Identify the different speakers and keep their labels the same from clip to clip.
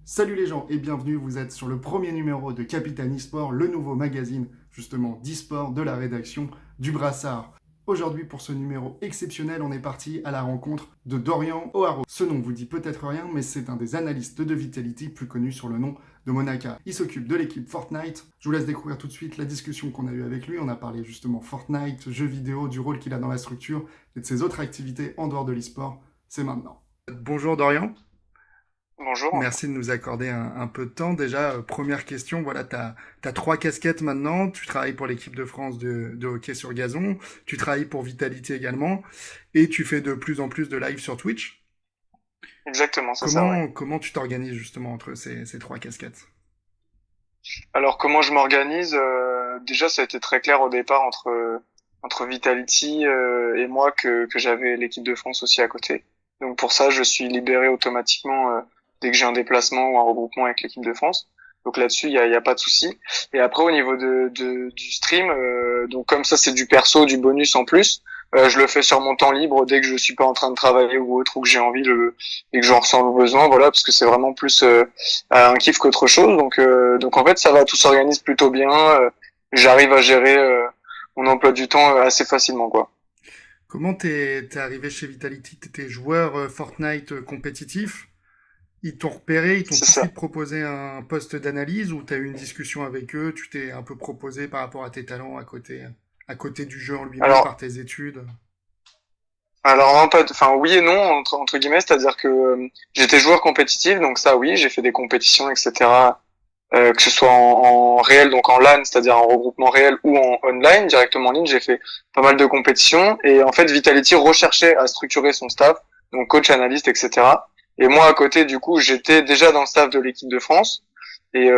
Speaker 1: Salut les gens et bienvenue, vous êtes sur le premier numéro de Capitaine eSport, le nouveau magazine justement d'eSport de la rédaction du Brassard. Aujourd'hui pour ce numéro exceptionnel, on est parti à la rencontre de Dorian O'Haro. Ce nom vous dit peut-être rien, mais c'est un des analystes de Vitality plus connu sur le nom de Monaka. Il s'occupe de l'équipe Fortnite. Je vous laisse découvrir tout de suite la discussion qu'on a eue avec lui. On a parlé justement Fortnite, jeux vidéo, du rôle qu'il a dans la structure et de ses autres activités en dehors de l'eSport. C'est maintenant. Bonjour Dorian.
Speaker 2: Bonjour.
Speaker 1: Merci de nous accorder un peu de temps. Déjà, première question, voilà, tu as trois casquettes maintenant. Tu travailles pour l'équipe de France de hockey sur gazon. Tu travailles pour Vitality également. Et tu fais de plus en plus de live sur Twitch.
Speaker 2: Exactement, c'est ça, ouais.
Speaker 1: Comment tu t'organises justement entre ces trois casquettes?
Speaker 2: Alors, comment je m'organise? Déjà, ça a été très clair au départ entre Vitality et moi que j'avais l'équipe de France aussi à côté. Donc pour ça, je suis libéré automatiquement dès que j'ai un déplacement ou un regroupement avec l'équipe de France. Donc là-dessus, il y a pas de souci. Et après, au niveau du stream, donc comme ça, c'est du perso, du bonus en plus. Je le fais sur mon temps libre dès que je suis pas en train de travailler ou autre, ou que j'ai envie et que j'en ressens le besoin, voilà, parce que c'est vraiment plus un kiff qu'autre chose. Donc en fait, ça va, tout s'organise plutôt bien. J'arrive à gérer mon emploi du temps assez facilement, quoi.
Speaker 1: Comment t'es arrivé chez Vitality? T'étais joueur Fortnite compétitif? Ils t'ont repéré, ils t'ont
Speaker 2: C'est
Speaker 1: tout de
Speaker 2: ça.
Speaker 1: suite proposé un poste d'analyse ou t'as eu une discussion avec eux, tu t'es un peu proposé par rapport à tes talents à côté du jeu en lui-même,
Speaker 2: Alors,
Speaker 1: par tes études?
Speaker 2: alors non, pas, enfin oui et non entre guillemets, c'est-à-dire que j'étais joueur compétitif, donc ça oui, j'ai fait des compétitions, etc. Que ce soit en réel, donc en LAN, c'est-à-dire en regroupement réel, ou en online, directement en ligne, j'ai fait pas mal de compétitions. Et en fait, Vitality recherchait à structurer son staff, donc coach, analyste, etc. Et moi, à côté, du coup, j'étais déjà dans le staff de l'équipe de France. Et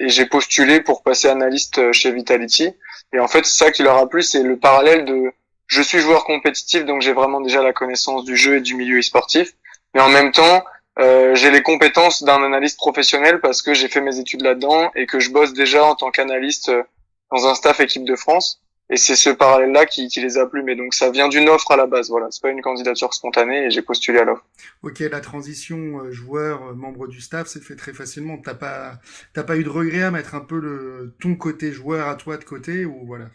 Speaker 2: j'ai postulé pour passer analyste chez Vitality. Et en fait, ça qui leur a plu, c'est le parallèle de je suis joueur compétitif, donc j'ai vraiment déjà la connaissance du jeu et du milieu e-sportif. Mais en même temps, j'ai les compétences d'un analyste professionnel parce que j'ai fait mes études là-dedans et que je bosse déjà en tant qu'analyste dans un staff équipe de France. Et c'est ce parallèle-là qui les a plu. Mais donc ça vient d'une offre à la base, voilà. C'est pas une candidature spontanée et j'ai postulé à l'offre.
Speaker 1: Ok, la transition joueur, membre du staff, s'est fait très facilement. T'as pas eu de regret à mettre un peu ton côté joueur à toi de côté ou voilà.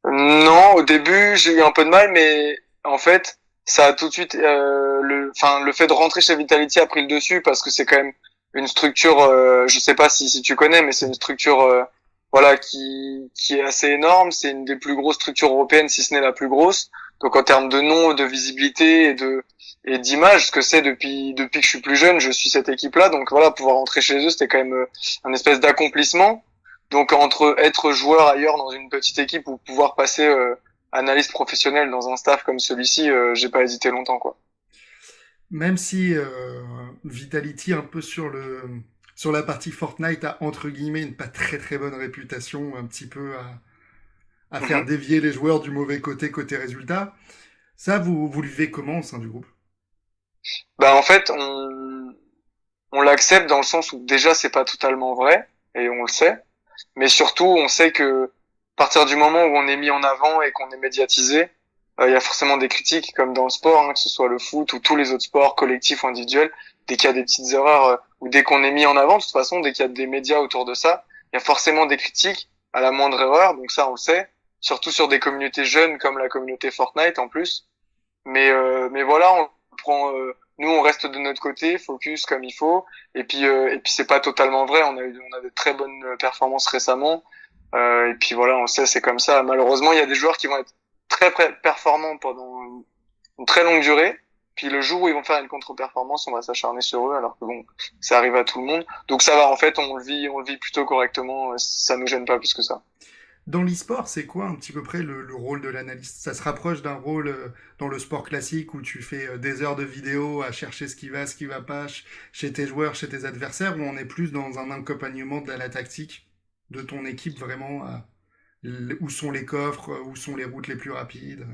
Speaker 2: Non, au début, j'ai eu un peu de mal, mais en fait, ça a tout de suite, le fait de rentrer chez Vitality a pris le dessus parce que c'est quand même une structure, je sais pas si tu connais, mais c'est une structure, voilà, qui est assez énorme. C'est une des plus grosses structures européennes, si ce n'est la plus grosse. Donc en termes de nom, de visibilité et d'image, ce que c'est depuis que je suis plus jeune, je suis cette équipe-là. Donc voilà, pouvoir rentrer chez eux, c'était quand même un espèce d'accomplissement. Donc entre être joueur ailleurs dans une petite équipe ou pouvoir passer analyste professionnel dans un staff comme celui-ci, j'ai pas hésité longtemps, quoi.
Speaker 1: Même si Vitality, un peu sur la partie Fortnite, a entre guillemets une pas très très bonne réputation, un petit peu à faire
Speaker 2: Mhm.
Speaker 1: dévier les joueurs du mauvais côté résultat. Ça, vous le vivez comment au sein du groupe?
Speaker 2: Bah en fait, on l'accepte dans le sens où déjà c'est pas totalement vrai et on le sait, mais surtout on sait que à partir du moment où on est mis en avant et qu'on est médiatisé, il y a forcément des critiques comme dans le sport, hein, que ce soit le foot ou tous les autres sports collectifs ou individuels. Dès qu'il y a des petites erreurs ou dès qu'on est mis en avant, de toute façon, dès qu'il y a des médias autour de ça, il y a forcément des critiques à la moindre erreur. Donc ça, on le sait, surtout sur des communautés jeunes comme la communauté Fortnite en plus. Mais voilà, on prend, nous on reste de notre côté, focus comme il faut. Et puis c'est pas totalement vrai. On a de très bonnes performances récemment. Et puis voilà, on sait c'est comme ça. Malheureusement, il y a des joueurs qui vont être performants pendant une très longue durée. Puis le jour où ils vont faire une contre-performance, on va s'acharner sur eux, alors que bon, ça arrive à tout le monde. Donc ça va, en fait, on le vit plutôt correctement. Ça nous gêne pas plus que ça.
Speaker 1: Dans l'e-sport, c'est quoi un petit peu près le rôle de l'analyste? Ça se rapproche d'un rôle dans le sport classique où tu fais des heures de vidéo à chercher ce qui va pas chez tes joueurs, chez tes adversaires, ou on est plus dans un accompagnement de la tactique de ton équipe vraiment où sont les coffres, où sont les routes les plus rapides?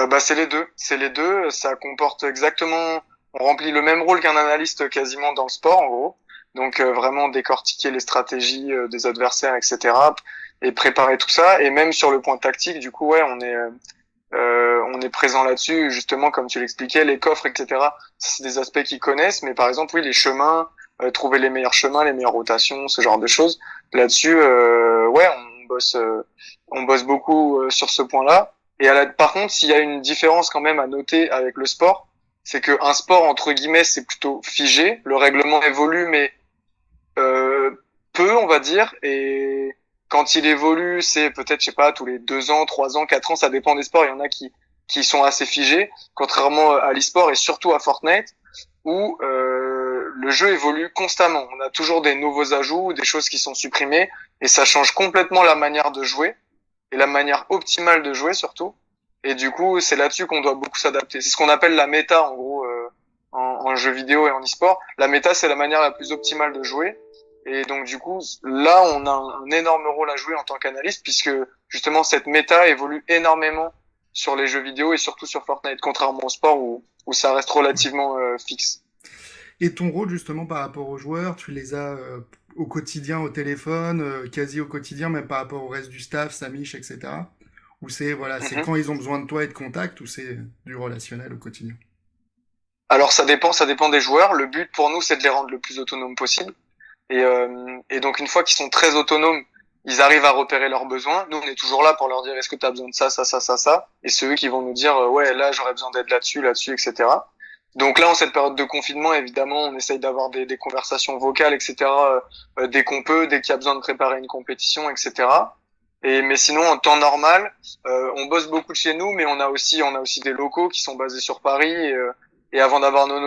Speaker 2: Bah c'est les deux, c'est les deux. Ça comporte exactement, on remplit le même rôle qu'un analyste quasiment dans le sport en gros. Donc vraiment décortiquer les stratégies des adversaires, etc. Et préparer tout ça. Et même sur le point tactique, du coup ouais, on est présent là-dessus, justement, comme tu l'expliquais, les coffres, etc. C'est des aspects qu'ils connaissent, mais par exemple, oui, les chemins, trouver les meilleurs chemins, les meilleures rotations, ce genre de choses. Là-dessus, ouais, on bosse beaucoup sur ce point-là. Et par contre, s'il y a une différence quand même à noter avec le sport, c'est que un sport entre guillemets, c'est plutôt figé. Le règlement évolue, mais euh, peu, on va dire. Et quand il évolue, c'est peut-être, je sais pas, tous les 2 ans, 3 ans, 4 ans, ça dépend des sports. Il y en a qui sont assez figés, contrairement à l'e-sport et surtout à Fortnite, où le jeu évolue constamment. On a toujours des nouveaux ajouts, des choses qui sont supprimées, et ça change complètement la manière de jouer et la manière optimale de jouer surtout. Et du coup, c'est là-dessus qu'on doit beaucoup s'adapter. C'est ce qu'on appelle la méta, en gros, en jeu vidéo et en e-sport. La méta, c'est la manière la plus optimale de jouer. Et donc, du coup, là, on a un énorme rôle à jouer en tant qu'analyste, puisque justement, cette méta évolue énormément sur les jeux vidéo et surtout sur Fortnite, contrairement au sport où ça reste relativement fixe.
Speaker 1: Et ton rôle justement par rapport aux joueurs, tu les as au quotidien au téléphone, quasi au quotidien, même par rapport au reste du staff, Samish, etc. Ou c'est voilà, c'est
Speaker 2: Mhm.
Speaker 1: quand ils ont besoin de toi et de contact, ou c'est du relationnel au quotidien.
Speaker 2: Alors, ça dépend des joueurs. Le but pour nous, c'est de les rendre le plus autonomes possible. Et donc une fois qu'ils sont très autonomes, ils arrivent à repérer leurs besoins. Nous, on est toujours là pour leur dire est-ce que tu as besoin de ça, ça, ça, ça, ça. Et c'est eux qui vont nous dire ouais, là j'aurais besoin d'aide là-dessus, là-dessus, etc. Donc là, en cette période de confinement, évidemment, on essaye d'avoir des conversations vocales, etc. Dès qu'on peut, dès qu'il y a besoin de préparer une compétition, etc. Mais sinon, en temps normal, on bosse beaucoup de chez nous, mais on a aussi des locaux qui sont basés sur Paris. Et avant d'avoir nos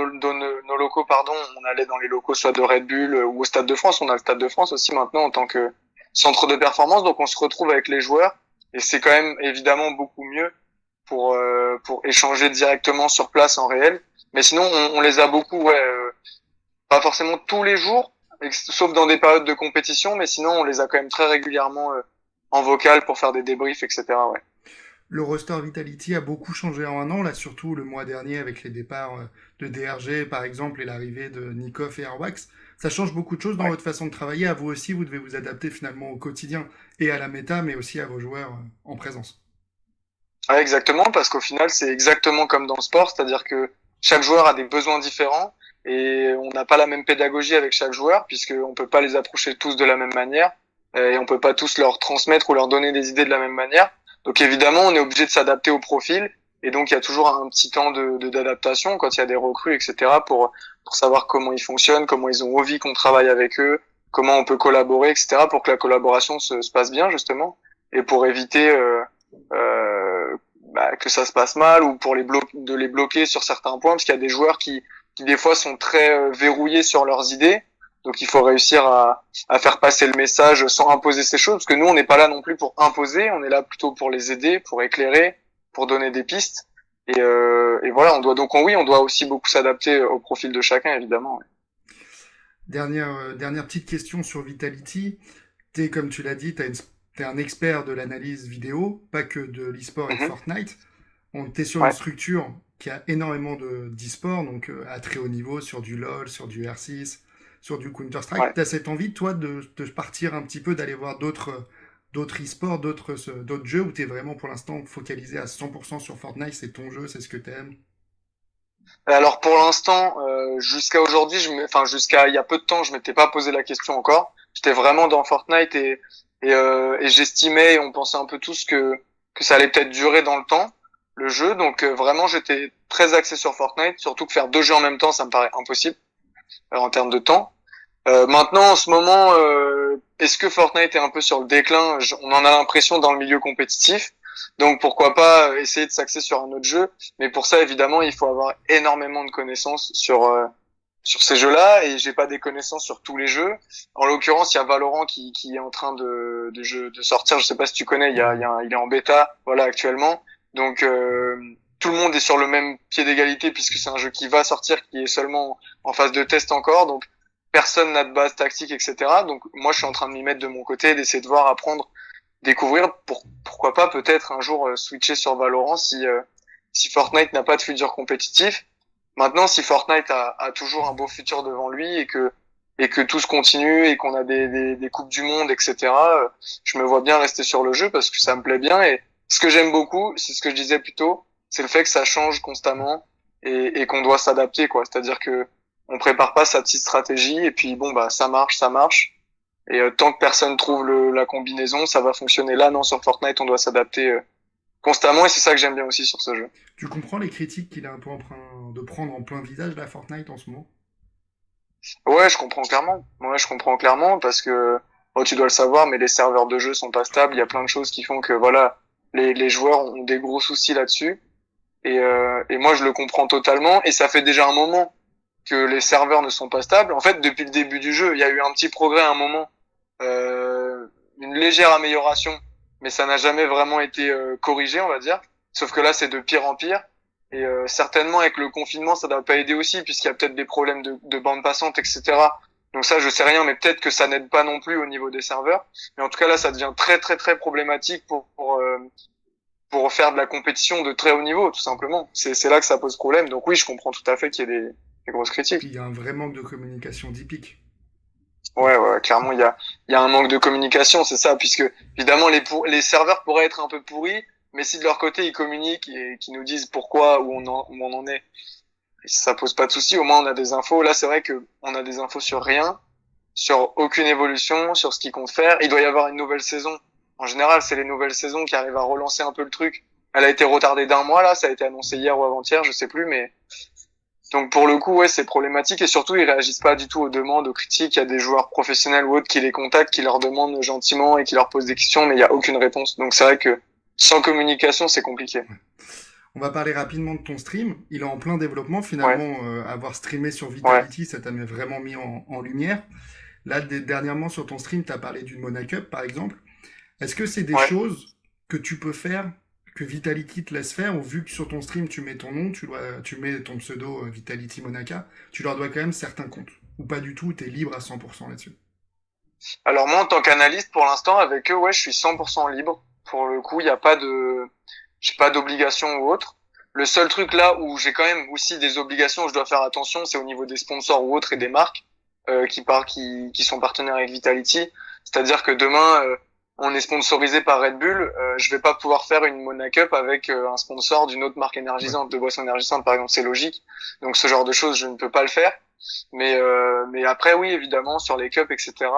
Speaker 2: locaux, pardon, on allait dans les locaux soit de Red Bull ou au Stade de France. On a le Stade de France aussi maintenant en tant que centre de performance. Donc on se retrouve avec les joueurs et c'est quand même évidemment beaucoup mieux pour échanger directement sur place en réel. Mais sinon, on les a beaucoup, ouais, pas forcément tous les jours, sauf dans des périodes de compétition, mais sinon on les a quand même très régulièrement en vocal pour faire des débriefs, etc. Ouais.
Speaker 1: Le roster Vitality a beaucoup changé en un an, là surtout le mois dernier avec les départs de DRG par exemple et l'arrivée de Nikov et Airwax. Ça change beaucoup de choses dans
Speaker 2: Ouais.
Speaker 1: votre façon de travailler. À vous aussi, vous devez vous adapter finalement au quotidien et à la méta, mais aussi à vos joueurs en présence.
Speaker 2: Ouais, exactement, parce qu'au final, c'est exactement comme dans le sport, c'est-à-dire que chaque joueur a des besoins différents et on n'a pas la même pédagogie avec chaque joueur, puisqu'on peut pas les approcher tous de la même manière et on peut pas tous leur transmettre ou leur donner des idées de la même manière. Donc évidemment, on est obligé de s'adapter au profil et donc il y a toujours un petit temps d'adaptation quand il y a des recrues, etc. pour savoir comment ils fonctionnent, comment ils ont envie qu'on travaille avec eux, comment on peut collaborer, etc. pour que la collaboration se passe bien justement et pour éviter que ça se passe mal ou pour de les bloquer sur certains points parce qu'il y a des joueurs qui des fois sont très verrouillés sur leurs idées. Donc il faut réussir à faire passer le message sans imposer ces choses parce que nous on n'est pas là non plus pour imposer, on est là plutôt pour les aider, pour éclairer, pour donner des pistes. Et voilà, on doit aussi beaucoup s'adapter au profil de chacun évidemment. Ouais.
Speaker 1: Dernière petite question sur Vitality. Comme tu l'as dit, t'es un expert de l'analyse vidéo, pas que de l'e-sport et de
Speaker 2: Mhm.
Speaker 1: Fortnite. On était sur une
Speaker 2: Ouais.
Speaker 1: structure qui a énormément d'e-sport, donc à très haut niveau, sur du LoL, sur du R6, sur du Counter-Strike.
Speaker 2: Ouais.
Speaker 1: T'as cette envie, toi, de partir un petit peu, d'aller voir d'autres e-sports, d'autres jeux, où t'es vraiment pour l'instant focalisé à 100% sur Fortnite, c'est ton jeu, c'est ce que t'aimes.
Speaker 2: Alors pour l'instant, jusqu'à aujourd'hui, enfin jusqu'à il y a peu de temps, je m'étais pas posé la question encore. J'étais vraiment dans Fortnite et j'estimais et on pensait un peu tous que ça allait peut-être durer dans le temps le jeu. Donc vraiment j'étais très axé sur Fortnite, surtout que faire deux jeux en même temps, ça me paraît impossible en termes de temps. Maintenant en ce moment, est-ce que Fortnite est un peu sur le déclin? On en a l'impression dans le milieu compétitif. Donc pourquoi pas essayer de s'axer sur un autre jeu, mais pour ça évidemment il faut avoir énormément de connaissances sur ces jeux-là et j'ai pas des connaissances sur tous les jeux. En l'occurrence, il y a Valorant qui est en train de sortir. Je sais pas si tu connais,
Speaker 1: Ouais.
Speaker 2: il est en bêta, voilà actuellement. Donc tout le monde est sur le même pied d'égalité puisque c'est un jeu qui va sortir, qui est seulement en phase de test encore. Donc personne n'a de base tactique, etc. Donc moi je suis en train de m'y mettre de mon côté, d'essayer de voir, apprendre, découvrir. Pourquoi pas peut-être un jour switcher sur Valorant si Fortnite n'a pas de futur compétitif. Maintenant, si Fortnite a toujours un beau futur devant lui et que tout se continue et qu'on a des coupes du monde, etc. Je me vois bien rester sur le jeu parce que ça me plaît bien et ce que j'aime beaucoup, c'est ce que je disais plus tôt, c'est le fait que ça change constamment et qu'on doit s'adapter, quoi. C'est-à-dire que on prépare pas sa petite stratégie et puis bon bah ça marche, ça marche. Et tant que personne trouve la combinaison, ça va fonctionner. Là, non, sur Fortnite, on doit s'adapter constamment et c'est ça que j'aime bien aussi sur ce jeu.
Speaker 1: Tu comprends les critiques qu'il est un peu en train de prendre en plein visage, la Fortnite, en ce moment?
Speaker 2: Ouais, je comprends clairement. Ouais, je comprends clairement parce que oh, tu dois le savoir, mais les serveurs de jeu sont pas stables. Il y a plein de choses qui font que voilà, les joueurs ont des gros soucis là-dessus. Et moi, je le comprends totalement. Et ça fait déjà un moment que les serveurs ne sont pas stables. En fait, depuis le début du jeu, il y a eu un petit progrès à un moment, une légère amélioration, mais ça n'a jamais vraiment été corrigé, on va dire. Sauf que là, c'est de pire en pire. Et certainement, avec le confinement, ça ne doit pas aider aussi, puisqu'il y a peut-être des problèmes de bande passante, etc. Donc ça, je sais rien, mais peut-être que ça n'aide pas non plus au niveau des serveurs. Mais en tout cas, là, ça devient très, très, très problématique pour faire de la compétition de très haut niveau, tout simplement. C'est là que ça pose problème. Donc oui, je comprends tout à fait qu'il y ait des grosses
Speaker 1: Puis
Speaker 2: critiques.
Speaker 1: il y a un vrai manque de communication d'Epic.
Speaker 2: Ouais, clairement, il y a un manque de communication, c'est ça, puisque évidemment les serveurs pourraient être un peu pourris, mais si de leur côté ils communiquent et qu'ils nous disent pourquoi où on en est, ça pose pas de souci. Au moins on a des infos. Là, c'est vrai que on a des infos sur rien, sur aucune évolution, sur ce qu'ils comptent faire. Il doit y avoir une nouvelle saison. En général, c'est les nouvelles saisons qui arrivent à relancer un peu le truc. Elle a été retardée d'un mois là, ça a été annoncé hier ou avant-hier, je sais plus, mais donc pour le coup, ouais, c'est problématique et surtout ils réagissent pas du tout aux demandes, aux critiques. Il y a des joueurs professionnels ou autres qui les contactent, qui leur demandent gentiment et qui leur posent des questions, mais il y a aucune réponse. Donc c'est vrai que sans communication, c'est compliqué.
Speaker 1: On va parler rapidement de ton stream. Il est en plein développement.
Speaker 2: Ouais,
Speaker 1: Finalement, avoir streamé sur
Speaker 2: ouais,
Speaker 1: Vitality, ça t'a vraiment mis en lumière. Là, dernièrement, sur ton stream, tu as parlé d'une Mona Cup, par exemple. Est-ce que c'est des
Speaker 2: ouais.
Speaker 1: choses que tu peux faire, que Vitality te laisse faire, ou vu que sur ton stream, tu mets ton nom, tu mets ton pseudo Vitality Monaca, tu leur dois quand même certains comptes? Ou pas du tout, tu es libre à 100% là-dessus?
Speaker 2: Alors moi, en tant qu'analyste, pour l'instant, avec eux, ouais, je suis 100% libre. Pour le coup, il n'y a pas j'ai pas d'obligation ou autre. Le seul truc là où j'ai quand même aussi des obligations où je dois faire attention, c'est au niveau des sponsors ou autres et des marques qui sont partenaires avec Vitality. C'est-à-dire que demain, on est sponsorisé par Red Bull, je vais pas pouvoir faire une Mona Cup avec un sponsor d'une autre marque
Speaker 1: Ouais.
Speaker 2: énergisante, de boisson énergisante par exemple, c'est logique. Donc ce genre de choses, je ne peux pas le faire. Mais après, oui, évidemment, sur les cups, etc.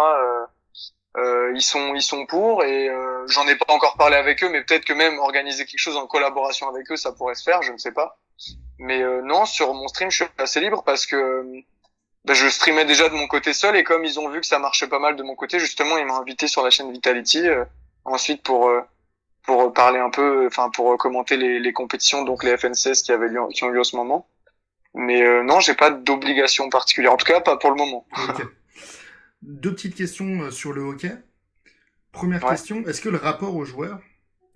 Speaker 2: Ils sont pour et j'en ai pas encore parlé avec eux, mais peut-être que même organiser quelque chose en collaboration avec eux, ça pourrait se faire, je ne sais pas. Mais non, sur mon stream, je suis assez libre parce que bah, je streamais déjà de mon côté seul et comme ils ont vu que ça marchait pas mal de mon côté, justement, ils m'ont invité sur la chaîne Vitality ensuite pour parler un peu, enfin pour commenter les compétitions, donc les FNCS qui ont lieu en ce moment. Mais non, j'ai pas d'obligation particulière, en tout cas pas pour le moment.
Speaker 1: Ok. Deux petites questions sur le hockey. Première
Speaker 2: Ouais.
Speaker 1: question, est-ce que le rapport aux joueurs,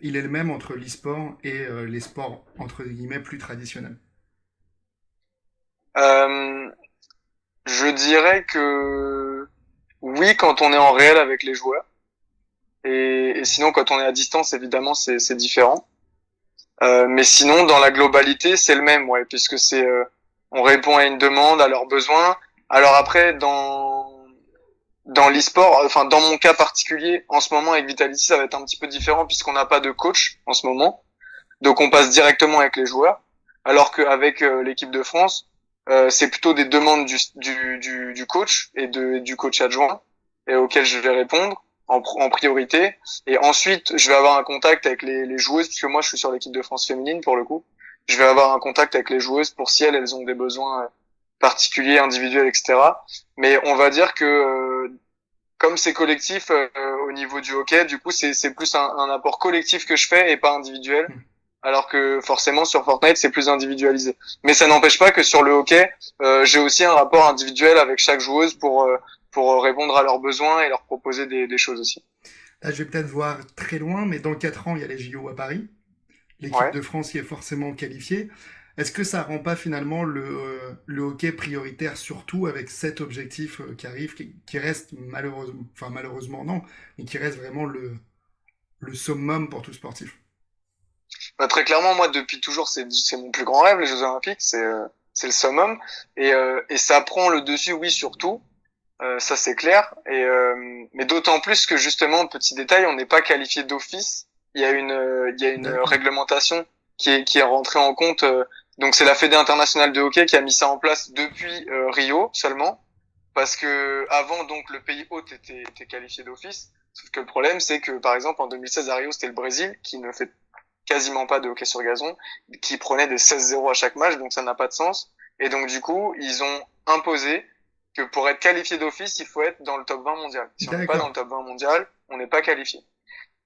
Speaker 1: il est le même entre l'e-sport et les sports, entre guillemets, plus traditionnels?
Speaker 2: Euh, Je dirais que oui, quand on est en réel avec les joueurs. Et sinon, quand on est à distance, évidemment, c'est différent. Mais sinon, dans la globalité, c'est le même, ouais, puisque on répond à une demande, à leurs besoins. Alors après, dans l'e-sport, enfin, dans mon cas particulier, en ce moment, avec Vitality, ça va être un petit peu différent puisqu'on n'a pas de coach en ce moment. Donc, on passe directement avec les joueurs. Alors qu'avec l'équipe de France, c'est plutôt des demandes du coach et du coach adjoint et auxquelles je vais répondre en priorité. Et ensuite, je vais avoir un contact avec les joueuses, puisque moi, je suis sur l'équipe de France féminine pour le coup. Je vais avoir un contact avec les joueuses pour si elles ont des besoins particuliers, individuels, etc. Mais on va dire que comme c'est collectif au niveau du hockey, du coup, c'est plus un apport collectif que je fais et pas individuel alors que forcément sur Fortnite c'est plus individualisé. Mais ça n'empêche pas que sur le hockey, j'ai aussi un rapport individuel avec chaque joueuse pour répondre à leurs besoins et leur proposer des choses aussi.
Speaker 1: Là, je vais peut-être voir très loin, mais dans 4 ans, il y a les JO à Paris. L'équipe
Speaker 2: Ouais.
Speaker 1: de France y est forcément qualifiée. Est-ce que ça rend pas finalement le hockey prioritaire, surtout avec cet objectif qui arrive, qui reste malheureusement, enfin malheureusement non, mais qui reste vraiment le summum pour tout sportif?
Speaker 2: Bah, très clairement, moi depuis toujours c'est mon plus grand rêve les Jeux Olympiques, c'est le summum et ça prend le dessus oui surtout. Ça c'est clair mais d'autant plus que justement petit détail on n'est pas qualifié d'office. Il y a une
Speaker 1: D'accord.
Speaker 2: réglementation qui est rentré en compte. Donc c'est la Fédé internationale de hockey qui a mis ça en place depuis Rio seulement, parce que avant donc le pays hôte était qualifié d'office. Sauf que le problème c'est que par exemple en 2016 à Rio c'était le Brésil qui ne fait quasiment pas de hockey sur gazon, qui prenait des 16-0 à chaque match, donc ça n'a pas de sens. Et donc du coup ils ont imposé que pour être qualifié d'office il faut être dans le top 20 mondial. Si on n'est pas dans le top 20 mondial, on n'est pas qualifié.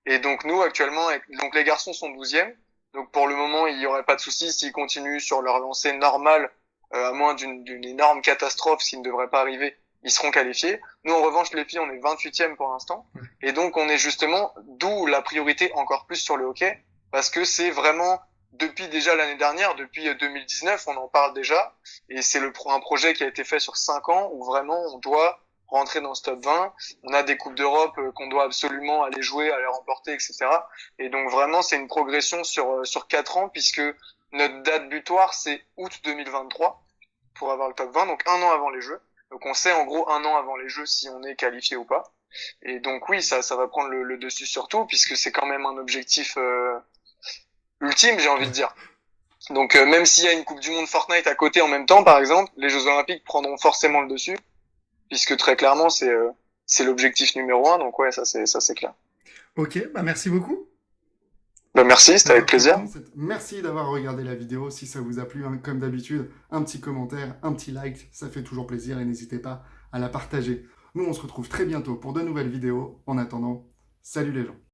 Speaker 2: Et donc nous actuellement, donc les garçons sont 12e. Donc pour le moment, il n'y aurait pas de souci s'ils continuent sur leur lancée normale, à moins d'une énorme catastrophe, ce qui ne devrait pas arriver, ils seront qualifiés. Nous en revanche, les filles, on est 28e pour l'instant. Et donc on est justement, d'où la priorité encore plus sur le hockey, parce que c'est vraiment, depuis déjà l'année dernière, depuis 2019, on en parle déjà. Et c'est un projet qui a été fait sur 5 ans où vraiment on doit rentrer dans ce top 20. On a des coupes d'Europe qu'on doit absolument aller jouer, aller remporter, etc. Et donc vraiment, c'est une progression sur 4 ans, puisque notre date butoir, c'est août 2023 pour avoir le top 20, donc un an avant les Jeux. Donc on sait en gros un an avant les Jeux si on est qualifié ou pas. Et donc oui, ça va prendre le dessus sur tout, puisque c'est quand même un objectif ultime, j'ai envie de dire. Donc même s'il y a une Coupe du Monde Fortnite à côté en même temps, par exemple, les Jeux Olympiques prendront forcément le dessus, puisque très clairement c'est l'objectif numéro un. Donc ouais, ça c'est clair.
Speaker 1: Ok, bah merci beaucoup.
Speaker 2: Bah merci, c'était avec plaisir.
Speaker 1: Merci d'avoir regardé la vidéo. Si ça vous a plu, hein, comme d'habitude, un petit commentaire, un petit like, ça fait toujours plaisir et n'hésitez pas à la partager. Nous, on se retrouve très bientôt pour de nouvelles vidéos. En attendant, salut les gens.